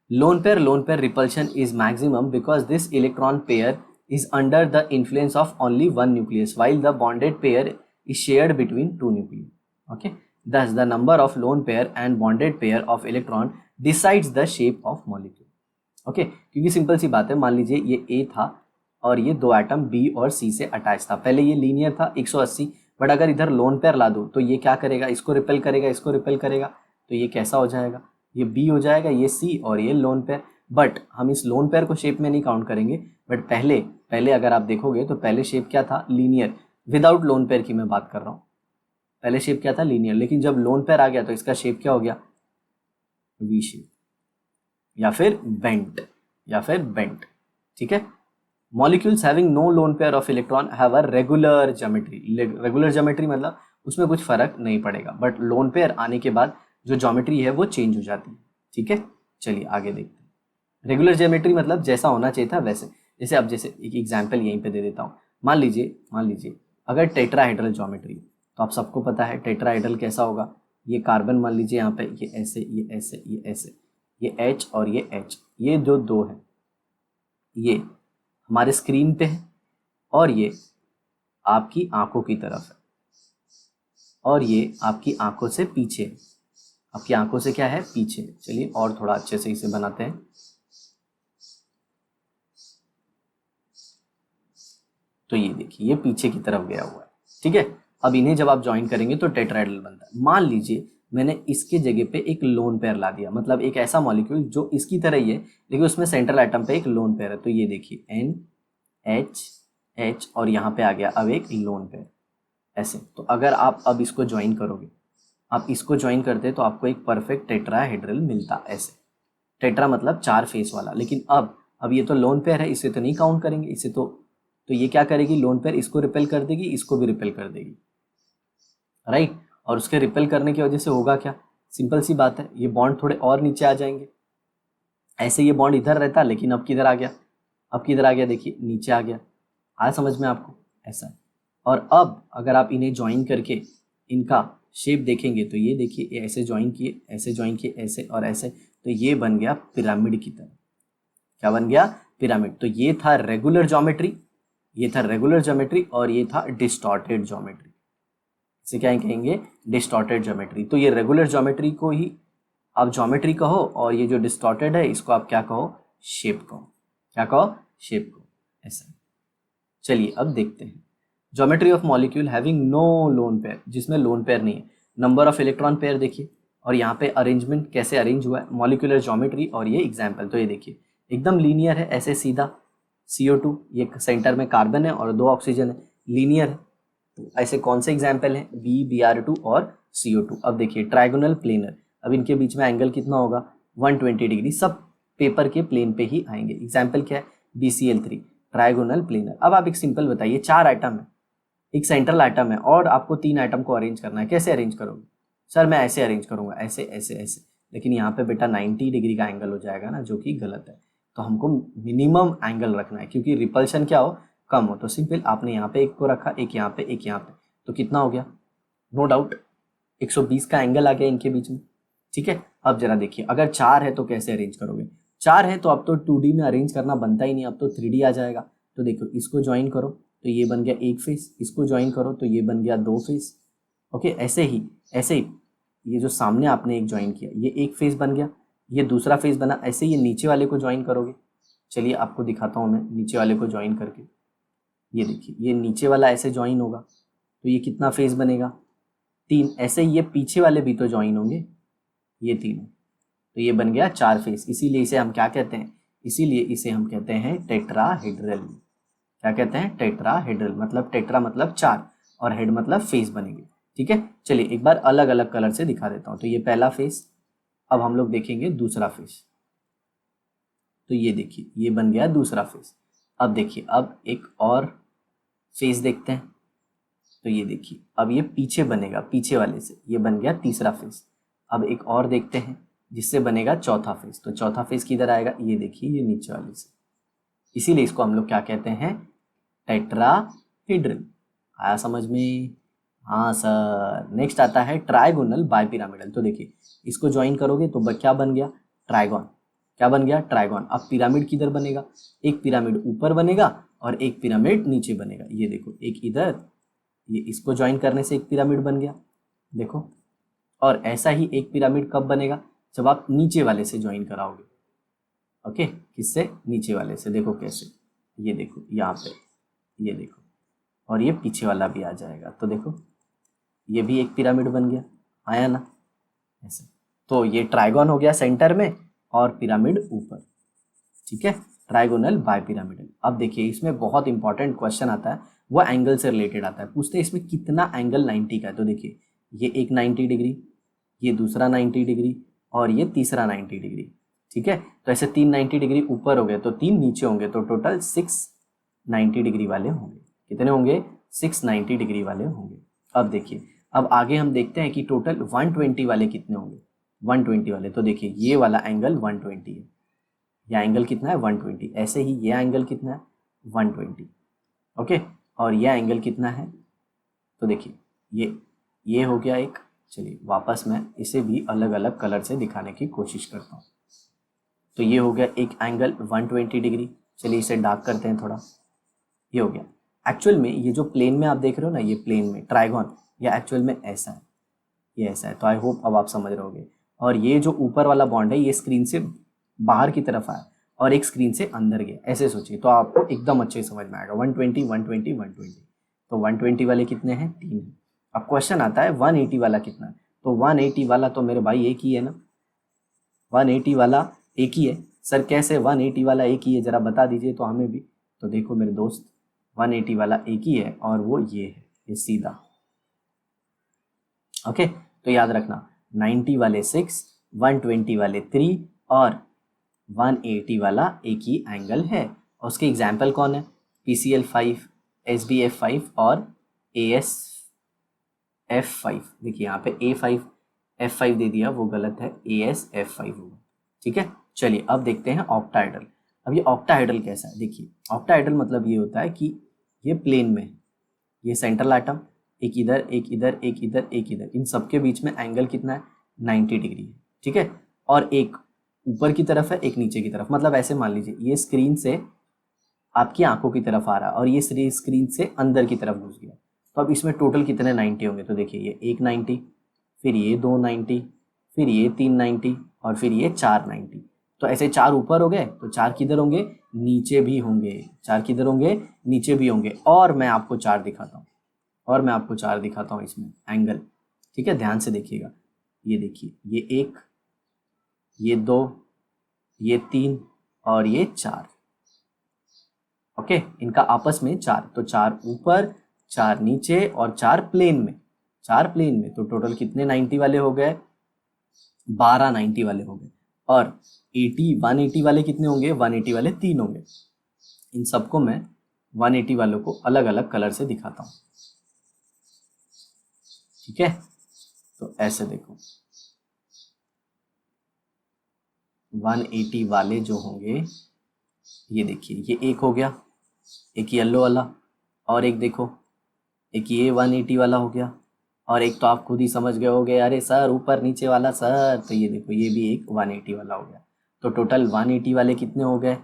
Lone pair repulsion is maximum because this electron pair is under the influence of only one nucleus while the bonded pair is shared between two nuclei. Okay, thus the number of lone pair and bonded pair of electron decides the shape of molecule. Okay, क्योंकि simple सी बात है, मान लीजिए ये A था और ये दो एटम B और C से अटैच था, पहले ये लीनियर था 180, बट अगर इधर लोन पेयर ला दो तो ये क्या करेगा, इसको रिपेल करेगा, तो ये कैसा हो जाएगा, ये B हो जाएगा, ये C और ये लोन पेयर। बट हम इस लोन पेयर को शेप में नहीं काउंट करेंगे, बट पहले अगर आप देखोगे तो पहले शेप क्या था, लीनियर, विदाउट लोन पेयर की मैं बात कर रहा हूँ, पहले शेप क्या था, लीनियर, लेकिन जब लोन पेयर आ गया तो इसका शेप क्या हो गया, वी शेप या फिर बेंट, ठीक है। Molecules having no lone pair of electron have a regular geometry, मतलब उसमें कुछ फर्क नहीं पड़ेगा, बट लोन पेयर आने के बाद जो ज्योमेट्री है वो चेंज हो जाती है, ठीक है। चलिए आगे देखते हैं। रेगुलर ज्योमेट्री मतलब जैसा होना चाहिए था वैसे, जैसे एक एग्जांपल यहीं पे दे देता हूँ। मान लीजिए अगर टेट्राहेड्रल ज्योमेट्री, तो आप सबको पता है टेट्राहेड्रल कैसा होगा, ये कार्बन मान लीजिए यहाँ पे, ये ऐसे, ये H और ये H, ये जो दो है ये हमारे स्क्रीन पे है, और ये आपकी आंखों की तरफ है, और ये आपकी आंखों से पीछे, आपकी आंखों से क्या है, पीछे। चलिए और थोड़ा अच्छे से इसे बनाते हैं। तो ये देखिए, ये पीछे की तरफ गया हुआ है, ठीक है। अब इन्हें जब आप ज्वाइन करेंगे तो टेट्राहेड्रल बनता है। मान लीजिए मैंने इसके जगह पे एक लोन पेयर ला दिया, मतलब एक ऐसा मॉलिक्यूल जो इसकी तरह ही है लेकिन उसमें सेंट्रल एटम पे एक लोन पेयर है, तो ये देखिए NH और यहाँ पे आ गया अब एक लोन पेयर, ऐसे। तो अगर आप अब इसको ज्वाइन करोगे, आप इसको ज्वाइन करते तो आपको एक परफेक्ट टेट्राहेड्रल मिलता, ऐसे। टेट्रा मतलब 4 फेस वाला, लेकिन अब ये तो लोन पेयर है, इसे तो नहीं काउंट करेंगे, इसे तो ये क्या करेगी, लोन पेयर इसको रिपेल कर देगी, इसको भी रिपेल कर देगी, राइट। और उसके रिपेल करने की वजह से होगा क्या, सिंपल सी बात है, ये बॉन्ड थोड़े और नीचे आ जाएंगे, ऐसे ये बॉन्ड इधर रहता लेकिन अब किधर आ गया, देखिए नीचे आ गया, आया समझ में आपको, ऐसा। और अब अगर आप इन्हें ज्वाइन करके इनका शेप देखेंगे तो ये देखिए, ऐसे ज्वाइन किए, ऐसे और ऐसे, तो ये बन गया पिरामिड की तरह। क्या बन गया, पिरामिड। तो ये था रेगुलर ज्योमेट्री, और ये था डिस्टॉर्टेड ज्योमेट्री, इसे क्या कहेंगे, डिस्टॉर्टेड ज्योमेट्री। तो ये रेगुलर ज्योमेट्री को ही आप ज्योमेट्री कहो, और ये जो डिस्टॉर्टेड है इसको आप क्या कहो, शेप कहो, ऐसा। चलिए अब देखते हैं geometry of molecule having no lone pair, जिसमें लोन पेयर नहीं है। नंबर ऑफ इलेक्ट्रॉन पेयर देखिए, और यहाँ पे अरेंजमेंट कैसे अरेंज हुआ है, मॉलिक्यूलर ज्योमेट्री, और ये एग्जाम्पल। तो ये देखिए एकदम लीनियर है, ऐसे सीधा, CO2, ये सेंटर में कार्बन है और 2 ऑक्सीजन है, लीनियर है। तो ऐसे कौन से एग्जाम्पल हैं, Br2 और CO2। अब देखिए ट्रायगोनल प्लेनर, अब इनके बीच में एंगल कितना होगा, 120 डिग्री, सब पेपर के प्लेन पे ही आएंगे। एग्जाम्पल क्या है, BCl3, ट्रायगोनल प्लेनर। अब आप एक सिंपल बताइए, 4 आइटम है, एक सेंट्रल आइटम है, और आपको 3 आइटम को अरेंज करना है, कैसे अरेंज करोगे, सर मैं ऐसे अरेंज करूंगा, ऐसे, लेकिन यहाँ पे बेटा 90 डिग्री का एंगल हो जाएगा ना, जो कि गलत है। तो हमको मिनिमम एंगल रखना है, क्योंकि रिपल्शन क्या हो, कम हो। तो सिंपल आपने यहाँ पे एक को रखा, एक यहाँ पे, एक यहाँ पे, तो कितना हो गया, नो डाउट 120 का एंगल आ गया इनके बीच में। ठीक है, अब जरा देखिए, अगर 4 है तो कैसे अरेंज करोगे। 4 है तो अब तो 2D में अरेंज करना बनता ही नहीं, अब तो 3D आ जाएगा। तो देखो, इसको ज्वाइन करो तो ये बन गया एक फेस, इसको ज्वाइन करो तो ये बन गया 2 फेस। ओके, ऐसे ही ये जो सामने आपने एक ज्वाइन किया, ये एक फेस बन गया, ये दूसरा फेस बना। ऐसे ये नीचे वाले को ज्वाइन करोगे, चलिए आपको दिखाता हूँ मैं नीचे वाले को ज्वाइन करके। ये देखिए, ये नीचे वाला ऐसे ज्वाइन होगा तो ये कितना फेस बनेगा, 3। ऐसे ही ये पीछे वाले भी तो ज्वाइन होंगे, ये तीनों, तो ये बन गया 4 फेस। इसीलिए इसे हम क्या कहते हैं, इसीलिए इसे हम कहते हैं टेट्राहेड्रल। क्या कहते हैं, टेट्राहेड्रल। मतलब टेट्रा मतलब 4 और हेड मतलब फेस बनेंगे। ठीक है, चलिए एक बार अलग अलग कलर से दिखा देता हूँ। तो ये पहला फेस, अब हम लोग देखेंगे दूसरा फेस। तो ये देखिए, ये बन गया दूसरा फेस। अब देखिए, अब एक और फेस देखते हैं। तो ये देखिए, अब ये पीछे बनेगा, पीछे वाले से ये बन गया तीसरा फेस। अब एक और देखते हैं जिससे बनेगा चौथा फेस। तो चौथा फेस किधर आएगा, ये देखिए, ये नीचे वाले से। इसीलिए इसको हम लोग क्या कहते हैं, टेट्राहेड्रल। आया समझ में? हाँ सर। नेक्स्ट आता है ट्राइगोनल बाइपिरामिडल। तो देखिए, इसको ज्वाइन करोगे तो क्या बन गया, ट्राइगॉन। क्या बन गया, ट्राइगॉन। अब पिरामिड किधर बनेगा, एक पिरामिड ऊपर बनेगा और एक पिरामिड नीचे बनेगा। ये देखो, एक इधर, ये इसको ज्वाइन करने से एक पिरामिड बन गया, देखो। और ऐसा ही एक पिरामिड कब बनेगा, जब आप नीचे वाले से ज्वाइन कराओगे। ओके, किससे, नीचे वाले से। देखो कैसे, ये देखो यहाँ पे, ये देखो, और ये पीछे वाला भी आ जाएगा। तो देखो, ये भी एक पिरामिड बन गया, आया ना, ऐसे। तो ये ट्राइगॉन हो गया सेंटर में और पिरामिड ऊपर। ठीक है, ट्राइगोनल बाइपिरामिडल। अब देखिए, इसमें बहुत इंपॉर्टेंट क्वेश्चन आता है, वो एंगल से रिलेटेड आता है। पूछते हैं इसमें कितना एंगल 90 का है। तो देखिए, ये एक 90 डिग्री, ये दूसरा 90 डिग्री और ये तीसरा 90 डिग्री। ठीक है, तो ऐसे 3 90 डिग्री ऊपर हो गए तो 3 नीचे होंगे, तो टोटल 6 90 डिग्री वाले होंगे। कितने होंगे, 6 90 डिग्री वाले होंगे। अब देखिए, अब आगे हम देखते हैं कि टोटल 120 वाले कितने होंगे। 120 वाले, तो देखिए, ये वाला एंगल 120 है, यह एंगल कितना है, 120। ऐसे ही यह एंगल कितना है, 120। ओके, और यह एंगल कितना है, तो देखिए, ये हो गया एक। चलिए वापस मैं इसे भी अलग अलग कलर से दिखाने की कोशिश करता हूँ। तो ये हो गया एक एंगल 120 डिग्री। चलिए इसे डार्क करते हैं थोड़ा, ये हो गया। एक्चुअल में ये जो प्लेन में आप देख रहे हो ना, ये प्लेन में ट्राइगॉन, ये एक्चुअल में ऐसा है, ये ऐसा है। तो आई होप अब आप समझ रहे होगे। और ये जो ऊपर वाला बॉन्ड है, ये स्क्रीन से बाहर की तरफ आया और एक स्क्रीन से अंदर गया, ऐसे सोचिए, तो आपको एकदम अच्छे समझ में आएगा। 120 120 120, तो 120 वाले कितने हैं, 3 हैं। अब क्वेश्चन आता है 180 वाला कितना है। तो 180 वाला तो मेरे भाई एक ही है ना, 180 वाला एक ही है। सर कैसे 180 वाला एक ही है, जरा बता दीजिए तो हमें भी। तो देखो मेरे दोस्त, 180 वाला एक ही है और वो ये है, ये सीधा। ओके, तो याद रखना, 90 वाले 6, 120 वाले 3 और 180 वाला एक ही एंगल है। और उसके एग्जाम्पल कौन है, PCL 5, SBF 5 और ASF 5। देखिए यहाँ पे A5 F5 दे दिया, वो गलत है, ASF5 होगा। ठीक है, चलिए अब देखते हैं ऑक्टाहेड्रल। अब ये ऑक्टाहेड्रल कैसा है, देखिए ऑक्टाहेड्रल मतलब ये होता है कि ये प्लेन में, ये सेंट्रल एटम, एक इधर एक इधर एक इधर एक इधर, इन सबके बीच में एंगल कितना है, 90 डिग्री है। ठीक है, और एक ऊपर की तरफ है, एक नीचे की तरफ। मतलब ऐसे मान लीजिए, ये स्क्रीन से आपकी आंखों की तरफ आ रहा है और ये स्क्रीन से अंदर की तरफ घुस गया। तो अब इसमें टोटल कितने 90 होंगे, तो देखिए, ये एक 90, फिर ये 2 90, फिर ये 3 90 और फिर ये 4 90। तो ऐसे 4 ऊपर हो गए, तो 4 किधर होंगे, नीचे भी होंगे। 4 किधर होंगे, नीचे भी होंगे। और मैं आपको 4 दिखाता हूँ, और मैं आपको 4 दिखाता हूँ इसमें एंगल। ठीक है, ध्यान से देखिएगा। ये देखिए, ये 1, ये 2, ये 3 और ये 4। ओके, इनका आपस में 4, तो 4 ऊपर, 4 नीचे और 4 प्लेन में। 4 प्लेन में, तो टोटल कितने 90 वाले हो गए, 12 90 वाले हो गए। और 180 वाले कितने होंगे, 180 वाले 3 होंगे। इन सबको मैं 180 वालों को अलग अलग कलर से दिखाता हूँ। ठीक है, तो ऐसे देखो, 180 वाले जो होंगे, ये देखिए ये एक हो गया, एक येलो वाला, और एक देखो एक ये 180 वाला हो गया, और एक तो आप खुद ही समझ गए होगे अरे सर ऊपर नीचे वाला सर, तो ये देखो ये भी एक 180 वाला हो गया। तो टोटल 180 वाले कितने हो गए?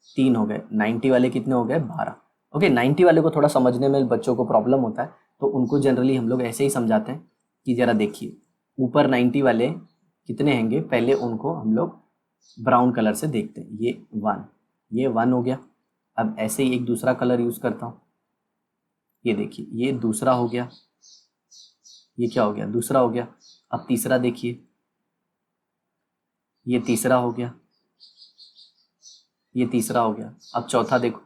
3 हो गए। 90 वाले कितने हो गए? 12। ओके, 90 वाले को थोड़ा समझने में बच्चों को प्रॉब्लम होता है, तो उनको जनरली हम लोग ऐसे ही समझाते हैं कि ज़रा देखिए ऊपर 90 वाले कितने हैंगे, पहले उनको हम लोग ब्राउन कलर से देखते हैं। ये 1, ये 1 हो गया। अब ऐसे ही एक दूसरा कलर यूज़ करता हूँ, ये देखिए ये दूसरा हो गया, ये क्या हो गया? दूसरा हो गया। अब तीसरा देखिए, ये तीसरा हो गया, ये तीसरा हो गया। अब चौथा देखो,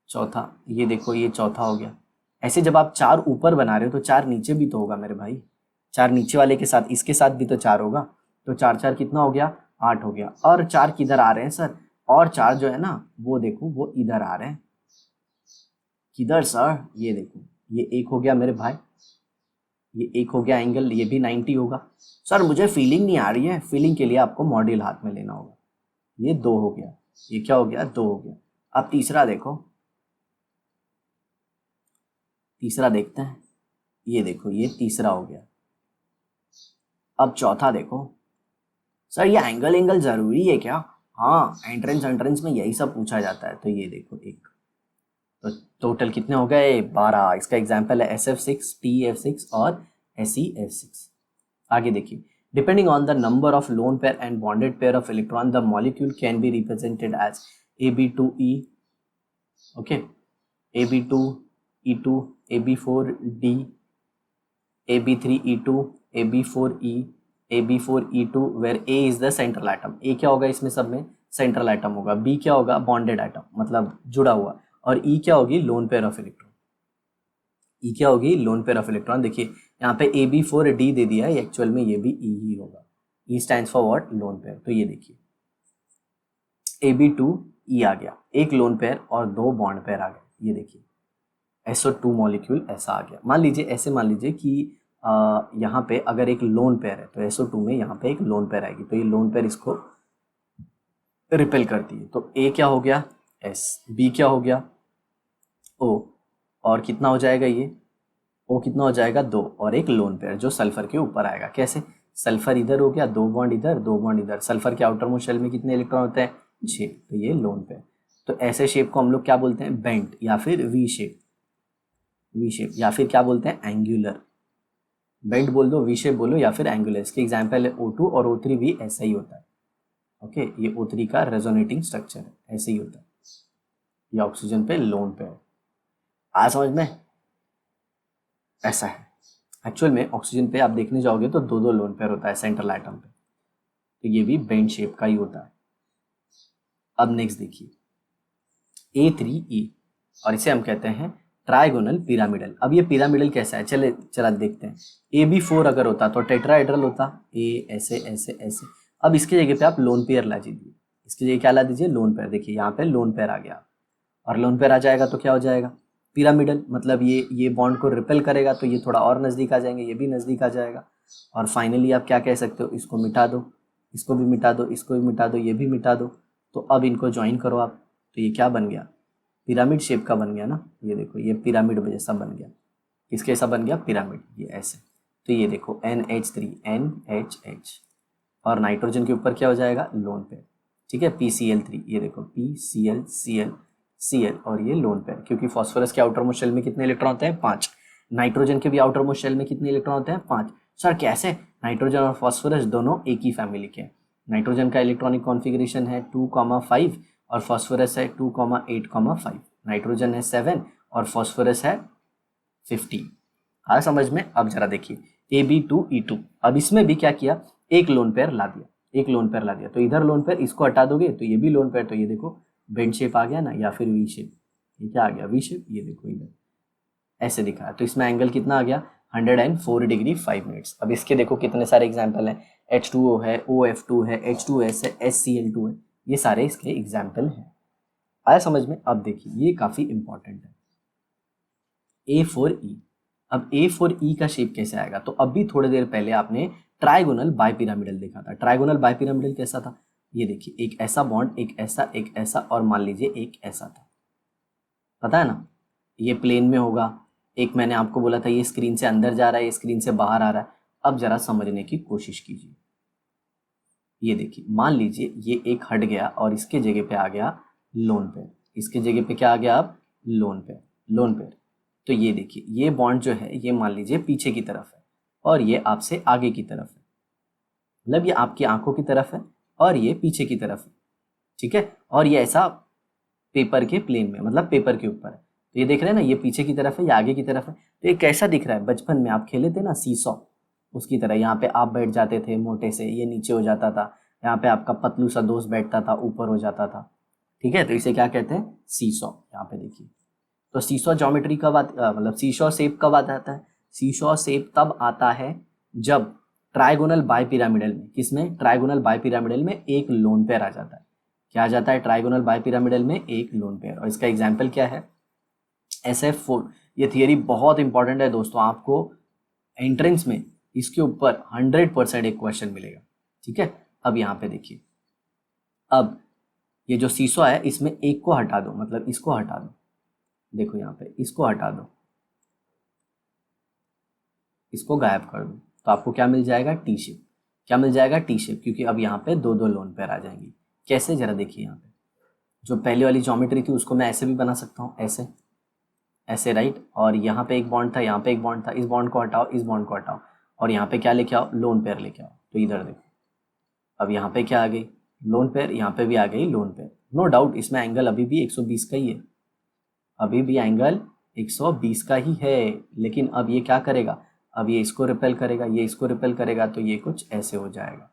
चौथा, ये देखो ये चौथा हो गया। ऐसे जब आप 4 ऊपर बना रहे हो तो 4 नीचे भी तो होगा मेरे भाई। 4 नीचे वाले के साथ इसके साथ भी तो 4 होगा। तो 4 4 कितना हो गया? 8 हो गया। और 4 किधर आ रहे हैं सर? और 4 जो है ना वो देखो वो इधर आ रहे हैं। किधर सर? ये देखो ये एक हो गया मेरे भाई, ये एक हो गया एंगल, ये भी 90 होगा। सर मुझे फीलिंग नहीं आ रही है, फीलिंग के लिए आपको मॉड्यूल हाथ में लेना होगा। ये 2 हो गया, ये क्या हो गया? 2 हो गया। अब तीसरा देखो, तीसरा देखते हैं, ये देखो ये तीसरा हो गया। अब चौथा देखो। सर ये एंगल जरूरी है क्या? हाँ, एंट्रेंस में यही सब पूछा जाता है। तो ये देखो एक, तो टोटल कितने हो गए? 12। इसका एग्जाम्पल है SF6, TF6 और SEF6। आगे देखिए, depending on the number of lone pair and bonded pair of electron the molecule can be represented as AB2E, okay, AB2E2, AB4D, AB3E2, AB4E, AB4E2, where A is the central atom। A क्या होगा इसमें सब में? Central atom होगा। B क्या होगा? Bonded atom, मतलब जुड़ा हुआ। और E क्या होगी? Loan pair of electron. E क्या होगी? Loan pair of electron. देखिए यहाँ पे AB4D दे दिया है, एक्चुअल में ये भी E ही होगा। E stands for what? Lone pair. तो ये देखिए AB2E आ गया, एक लोन पेयर और 2 बॉन्ड पेयर आ गए। ये देखिए SO2 मॉलिक्यूल ऐसा आ गया। मान लीजिए ऐसे, मान लीजिए कि यहाँ पे अगर एक लोन पेयर है तो SO2 में यहाँ पे एक लोन पेयर आएगी, तो ये लोन पेयर इसको रिपेल करती है। तो A क्या हो गया? S, B क्या हो गया? O, और कितना हो जाएगा ये? O कितना हो जाएगा? 2, और एक लोन पेयर जो सल्फर के ऊपर आएगा। कैसे? सल्फर इधर हो गया, 2 बॉन्ड इधर, 2 बॉन्ड इधर। सल्फर के आउटर मोस्ट शेल में कितने इलेक्ट्रॉन होते हैं? 6। तो ये लोन पेयर। तो ऐसे शेप को हम लोग क्या बोलते हैं? बेंट, या फिर वी शेप, वी शेप, या फिर क्या बोलते हैं? एंगुलर। बेंट बोल दो, वी शेप बोलो, या फिर एंगुलर। इसके एग्जाम्पल है O2 और O3 भी ऐसा ही होता है। ओके, ये O3 का रेजोनेटिंग स्ट्रक्चर है, ऐसे ही होता है। ये ऑक्सीजन पे लोन पे है। आ समझ में? ऐसा है। एक्चुअल में ऑक्सीजन पे आप देखने जाओगे तो 2 2 लोन पेयर होता है सेंट्रल एटम पे। तो ये भी बेंट शेप का ही होता है। अब नेक्स्ट देखिए A3E, और इसे हम कहते हैं ट्राइगोनल पिरामिडल। अब ये पिरामिडल कैसा है? चला देखते हैं। AB4 अगर होता तो टेट्राहेड्रल होता, A ऐसे ऐसे ऐसे। अब इसकी जगह पे आप लोन पेयर ला दीजिए, इसकी जगह क्या ला दीजिए? Lone pair. देखिए यहाँ पे लोन पेयर आ गया, और लोन पेयर आ जाएगा तो क्या हो जाएगा? पिरामिडल। मतलब ये बॉन्ड को रिपेल करेगा तो ये थोड़ा और नज़दीक आ जाएंगे, ये भी नज़दीक आ जाएगा। और फाइनली आप क्या कह सकते हो? इसको मिटा दो, इसको भी मिटा दो, इसको भी मिटा दो, ये भी मिटा दो। तो अब इनको ज्वाइन करो आप, तो ये क्या बन गया? पिरामिड शेप का बन गया ना। ये देखो ये पिरामिड जैसा बन गया। किसके जैसा बन गया? पिरामिड, ये ऐसे। तो ये देखो NH3, NHH, और नाइट्रोजन के ऊपर क्या हो जाएगा? Lone pair. ठीक है, PCl3, ये देखो PCl, और ये लोन पेयर। क्योंकि फॉस्फोरस के आउटर मोस्ट शेल में कितने इलेक्ट्रॉन होते हैं? 5। नाइट्रोजन के भी आउटर मोस्ट शेल में कितने इलेक्ट्रॉन होते हैं? 5। सर कैसे? नाइट्रोजन और फॉस्फोरस दोनों एक ही फैमिली के हैं। नाइट्रोजन का इलेक्ट्रॉनिक कॉन्फ़िगरेशन है 2,5 और फॉस्फोरस है 2,8,5। नाइट्रोजन है 7 और फॉस्फोरस है 50। आ समझ में? अब जरा देखिए AB2E2। अब इसमें भी क्या किया? एक लोन पेयर ला दिया, एक लोन पेयर ला दिया। तो इधर लोन पेयर, इसको हटा दोगे तो ये भी लोन पेयर। तो ये देखो बेंड शेप आ गया ना, या फिर वी शेप। ये क्या आ गया? V shape. ये देखो इधर ऐसे दिखा है। तो इसमें एंगल कितना आ गया? 104 डिग्री 5 मिनट्स। अब इसके देखो कितने सारे एग्जाम्पल हैं। H2O है, OF2 है, H2S है, HCl2 है। ये सारे इसके एग्जाम्पल हैं। आया समझ में? अब देखिए ये काफ़ी इंपॉर्टेंट है, A4E। अब A4E का शेप कैसे आएगा? तो अभी थोड़ी देर पहले आपने ट्राइगोनल बाइपिरामिडल देखा था। ट्राइगोनल बाइपिरामिडल कैसा था? ये देखिए एक ऐसा बॉन्ड, एक ऐसा और मान लीजिए एक ऐसा था, पता है ना, ये प्लेन में होगा। एक मैंने आपको बोला था ये स्क्रीन से अंदर जा रहा है, ये स्क्रीन से बाहर आ रहा है। अब जरा समझने की कोशिश कीजिए। ये देखिए मान लीजिए ये एक हट गया और इसके जगह पे आ गया लोन पेयर, इसके जगह पे क्या आ गया अब, लोन पेयर, लोन पेयर। तो ये देखिए ये बॉन्ड जो है ये मान लीजिए पीछे की तरफ है और ये आपसे आगे की तरफ है, मतलब ये आपकी आंखों की तरफ है और ये पीछे की तरफ है, ठीक है। और ये ऐसा पेपर के प्लेन में, मतलब पेपर के ऊपर है। तो ये देख रहे हैं ना, ये पीछे की तरफ है, ये आगे की तरफ है। तो ये कैसा दिख रहा है, बचपन में आप खेले थे ना सीसॉ, उसकी तरह। यहाँ पे आप बैठ जाते थे मोटे से, ये नीचे हो जाता था। यहाँ पे आपका पतलू सा दोस्त बैठता था, ऊपर हो जाता था, ठीक है। तो इसे क्या कहते हैं, सीसॉ। यहाँ पे देखिए, तो सीसॉ ज्योमेट्री कब मतलब सीसॉ शेप कब आता है, सीसॉ शेप तब आता है जब ट्राइगोनल बाइपिरामिडल में, किसमें, ट्राइगोनल बाइपिरामिडल में एक लोन पेयर आ जाता है। क्या आ जाता है, ट्राइगोनल बाइपिरामिडल में एक लोन पेयर। और इसका एग्जाम्पल क्या है, SF4। ये थियरी बहुत इंपॉर्टेंट है दोस्तों, आपको एंट्रेंस में इसके ऊपर 100% एक क्वेश्चन मिलेगा, ठीक है। अब यहाँ पे देखिए, अब ये जो सीसो है इसमें एक को हटा दो, मतलब इसको हटा दो, देखो यहाँ पे इसको हटा दो, इसको गायब कर दो, तो आपको क्या मिल जाएगा, टी शेप। क्या मिल जाएगा, टी शेप, क्योंकि अब यहाँ पे दो दो लोन पेयर आ जाएंगी। कैसे, जरा देखिए यहाँ पे, जो पहले वाली ज्योमेट्री थी उसको मैं ऐसे भी बना सकता हूँ, ऐसे ऐसे, राइट। और यहाँ पे एक बॉन्ड था, यहाँ पे एक बॉन्ड था, इस बॉन्ड को हटाओ, इस बॉन्ड को हटाओ, और यहाँ पे क्या लेके आओ, लोन पेयर लेके आओ। तो इधर देखो, अब यहाँ पे क्या आ गई, लोन पेयर, यहाँ पे भी आ गई लोन पेयर। नो डाउट इसमें एंगल अभी भी 120 का ही है, अभी भी एंगल 120 का ही है। लेकिन अब ये क्या करेगा, अब ये इसको रिपेल करेगा, ये इसको रिपेल करेगा, तो ये कुछ ऐसे हो जाएगा।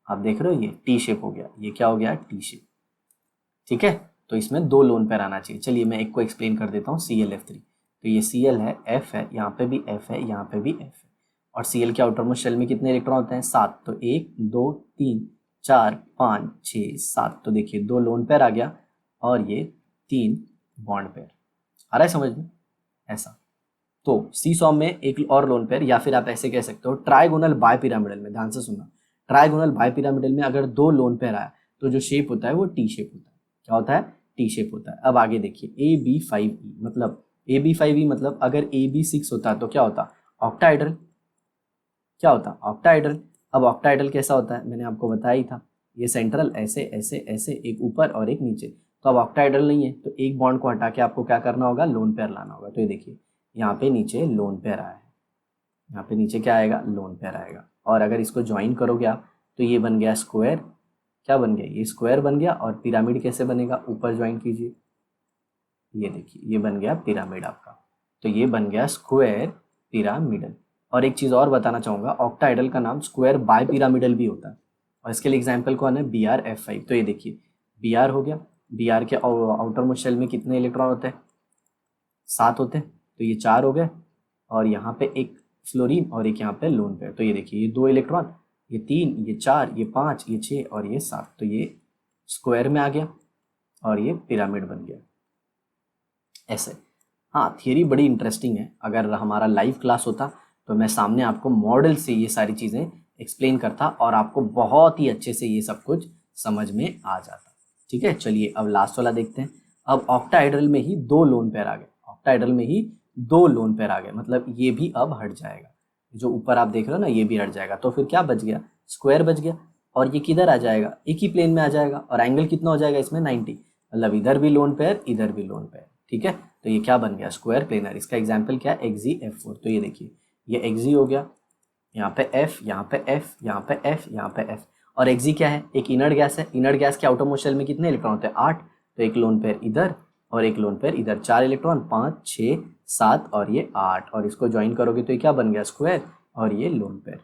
आप देख रहे हो, ये टी शेप हो गया, ये क्या हो गया, टी शेप, ठीक है। तो इसमें दो लोन पेयर आना चाहिए। चलिए मैं एक को एक्सप्लेन कर देता हूँ, ClF3। तो ये Cl है, F है, यहाँ पे भी F है, यहाँ पे भी F है। और Cl के आउटर मोस्ट शेल में कितने इलेक्ट्रॉन होते हैं, 7। तो 1 2 3 4 5 6 7। तो देखिए दो लोन पेयर आ गया और ये 3 बॉन्ड पेयर। आ रहा है समझ में, ऐसा। तो सीसॉ में एक और लोन पेयर, या फिर आप ऐसे कह सकते हो ट्राइगोनल बाइपिरामिडल में, ध्यान से सुनना, ट्राइगोनल बाइपिरामिडल में अगर दो लोन पेयर आया तो जो शेप होता है वो टी शेप होता है। क्या होता है, टी शेप होता है। अब आगे देखिए, AB5E, मतलब AB5E मतलब अगर AB6 होता तो क्या होता, ऑक्टाइड्रल। क्या होता, ऑक्टाइड्रल। अब ऑक्टाइड्रल कैसा होता है, मैंने आपको बताया ही था, ये सेंट्रल ऐसे ऐसे ऐसे, एक ऊपर और एक नीचे। तो अब ऑक्टाइड्रल नहीं है, तो एक बॉन्ड को हटा के आपको क्या करना होगा, लोन पेयर लाना होगा। तो ये देखिए यहाँ पे नीचे लोन पेयर आया है, यहाँ पे नीचे क्या आएगा, लोन पेयर आएगा। और अगर इसको ज्वाइन करोगे आप तो ये बन गया स्क्वायर। क्या बन गया, ये स्क्वायर बन गया। और पिरामिड कैसे बनेगा, ऊपर ज्वाइन कीजिए, ये देखिए ये बन गया पिरामिड आपका। तो ये बन गया स्क्वायर पिरामिडल। और एक चीज़ और बताना चाहूँगा, ऑक्टाइडल का नाम स्क्वायर बाय पिरामिडल भी होता है। और इसके लिए एग्जाम्पल कौन है, BrF5। तो ये देखिए Br हो गया, Br के आउटर मोस्ट शेल में कितने इलेक्ट्रॉन होते हैं, 7 होते हैं। तो ये 4 हो गए, और यहाँ पे एक फ्लोरीन और एक यहाँ पे लोन पेयर। तो ये देखिए ये 2 इलेक्ट्रॉन, ये 3, ये 4, ये 5, ये 6 और ये 7। तो ये स्क्वायर में आ गया और ये पिरामिड बन गया, ऐसे। हाँ, थियरी बड़ी इंटरेस्टिंग है। अगर हमारा लाइव क्लास होता तो मैं सामने आपको मॉडल से ये सारी चीज़ें एक्सप्लेन करता और आपको बहुत ही अच्छे से ये सब कुछ समझ में आ जाता, ठीक है। चलिए अब लास्ट वाला देखते हैं। अब ऑक्टाहेड्रल में ही दो लोन पेयर आ गए, ऑक्टाहेड्रल में ही दो लोन पेयर आ गए, मतलब ये भी अब हट जाएगा। जो ऊपर आप देख रहे हो ना, ये भी हट जाएगा। तो फिर क्या बच गया, स्क्वायर बच गया। और ये किधर आ जाएगा, एक ही प्लेन में आ जाएगा। और एंगल कितना हो जाएगा इसमें, 90, मतलब इधर भी लोन पेयर, इधर भी लोन पेयर, ठीक है। तो ये क्या बन गया, स्क्वायर प्लेनर। इसका एग्जाम्पल क्या है, XeF4। तो ये देखिए ये Xe हो गया, यहाँ पे F, यहाँ पे F, यहाँ पे F, यहाँ पे F। और Xe क्या है, एक इनर्ट गैस है। इनर्ट गैस के आउटर मोस्ट शेल में कितने इलेक्ट्रॉन होते हैं, 8। तो एक लोन पेयर इधर और एक लोन पेयर इधर, 4 इलेक्ट्रॉन, 5 6 7 और ये 8। और इसको ज्वाइन करोगे तो ये क्या बन गया, स्क्वायर और ये लोन पेयर।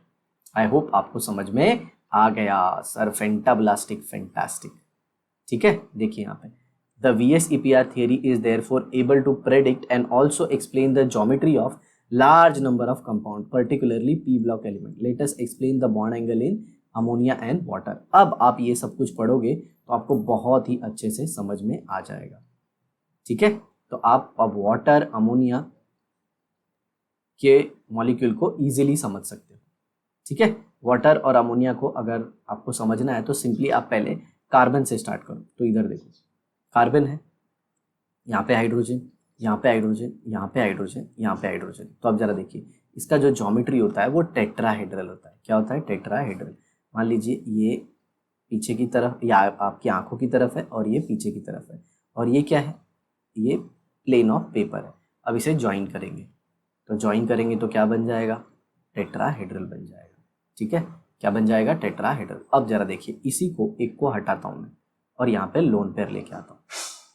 आई होप आपको समझ में आ गया सर, फेंटाब्लास्टिक, फैंटास्टिक, ठीक है। देखिए यहाँ पे the VSEPR theory is therefore able to predict and also explain the geometry of large number of compound, particularly p block element. Let us explain the bond angle in ammonia and water. अब आप ये सब कुछ पढ़ोगे तो आपको बहुत ही अच्छे से समझ में आ जाएगा, ठीक है। तो आप अब वाटर, अमोनिया के मॉलिक्यूल को इजीली समझ सकते हो, ठीक है। वाटर और अमोनिया को अगर आपको समझना है तो सिंपली आप पहले कार्बन से स्टार्ट करो। तो इधर देखो, कार्बन है, यहाँ पे हाइड्रोजन, यहाँ पे हाइड्रोजन, यहाँ पे हाइड्रोजन, यहाँ पे हाइड्रोजन। तो अब जरा देखिए, इसका जो ज्योमेट्री होता है वो टेट्राहेड्रल होता है। क्या होता है? टेट्राहेड्रल। मान लीजिए ये पीछे की तरफ या आपकी आंखों की तरफ है और ये पीछे की तरफ है, और ये क्या है? ये प्लेन ऑफ पेपर है। अब इसे ज्वाइन करेंगे, तो ज्वाइन करेंगे तो क्या बन जाएगा? टेट्राहेड्रल बन जाएगा। ठीक है, क्या बन जाएगा? टेट्राहेड्रल। अब जरा देखिए, इसी को एक को हटाता हूँ मैं और यहाँ पे लोन पेयर लेके आता हूँ।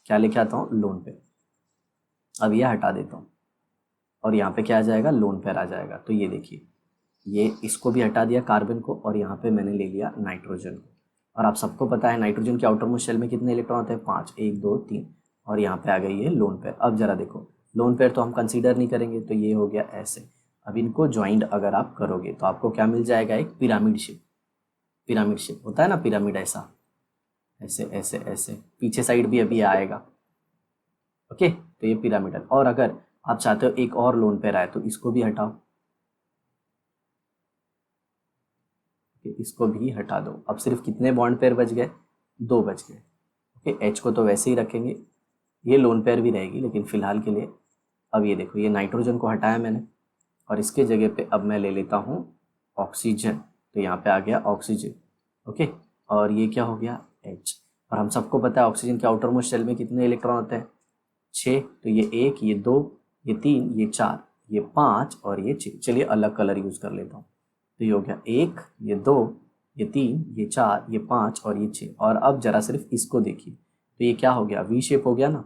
क्या लेके आता हूँ? Lone pair. अब ये हटा देता हूँ और यहाँ पे क्या आ जाएगा? लोन पेयर आ जाएगा। तो ये देखिए, ये इसको भी हटा दिया कार्बन को, और यहाँ पे मैंने ले लिया नाइट्रोजन को। और आप सबको पता है नाइट्रोजन के आउटर मोस्ट शेल में कितने इलेक्ट्रॉन होते हैं? 5, 1 2 3, और यहाँ पे आ गई है लोन पेयर। अब जरा देखो, लोन पेयर तो हम कंसीडर नहीं करेंगे, तो ये हो गया ऐसे। अब इनको ज्वाइंट अगर आप करोगे तो आपको क्या मिल जाएगा? एक पिरामिड शेप। पिरामिड शेप होता है ना, पिरामिड ऐसा, ऐसे ऐसे ऐसे, पीछे साइड भी अभी आएगा। ओके, तो ये पिरामिडल। और अगर आप चाहते हो एक और लोन पेयर आए तो इसको भी हटाओ, इसको भी हटा दो। अब सिर्फ कितने बॉन्ड पेयर बच गए? 2 बच गए। ओके, एच को तो वैसे ही रखेंगे, ये लोन पेयर भी रहेगी, लेकिन फिलहाल के लिए अब ये देखो, ये नाइट्रोजन को हटाया मैंने और इसके जगह पे अब मैं ले लेता हूँ ऑक्सीजन। तो यहाँ पे आ गया ऑक्सीजन। ओके, और ये क्या हो गया? एच। और हम सबको पता है ऑक्सीजन के आउटर मोस्ट शेल में कितने इलेक्ट्रॉन होते हैं? 6। तो ये 1, ये 2, ये 3, ये 4, ये 5 और ये 6। चलिए अलग कलर यूज़ कर लेता हूँ। तो ये हो गया 1, ये 2, ये 3, ये 4, ये 5 और ये 6। और अब जरा सिर्फ इसको देखिए, तो ये क्या हो गया? वी शेप हो गया ना।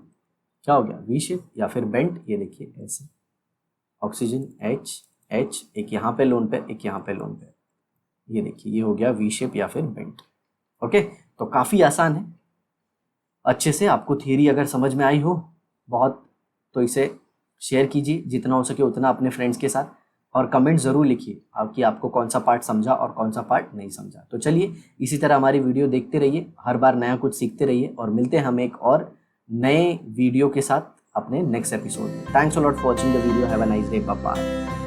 क्या हो गया? वी शेप या फिर बेंट। ये देखिए ऐसे, ऑक्सीजन एच एच, एक यहाँ पे लोन पेयर, एक यहाँ पे लोन पेयर। ये देखिए, ये हो गया वी शेप या फिर बेंट। ओके, तो काफ़ी आसान है। अच्छे से आपको थियरी अगर समझ में आई हो बहुत, तो इसे शेयर कीजिए जितना हो सके उतना अपने फ्रेंड्स के साथ, और कमेंट ज़रूर लिखिए कि आपको कौन सा पार्ट समझा और कौन सा पार्ट नहीं समझा। तो चलिए इसी तरह हमारी वीडियो देखते रहिए, हर बार नया कुछ सीखते रहिए, और मिलते हैं हम एक और नए वीडियो के साथ अपने नेक्स्ट एपिसोड में। Thanks a lot for watching the video. Have a nice day. Bye bye.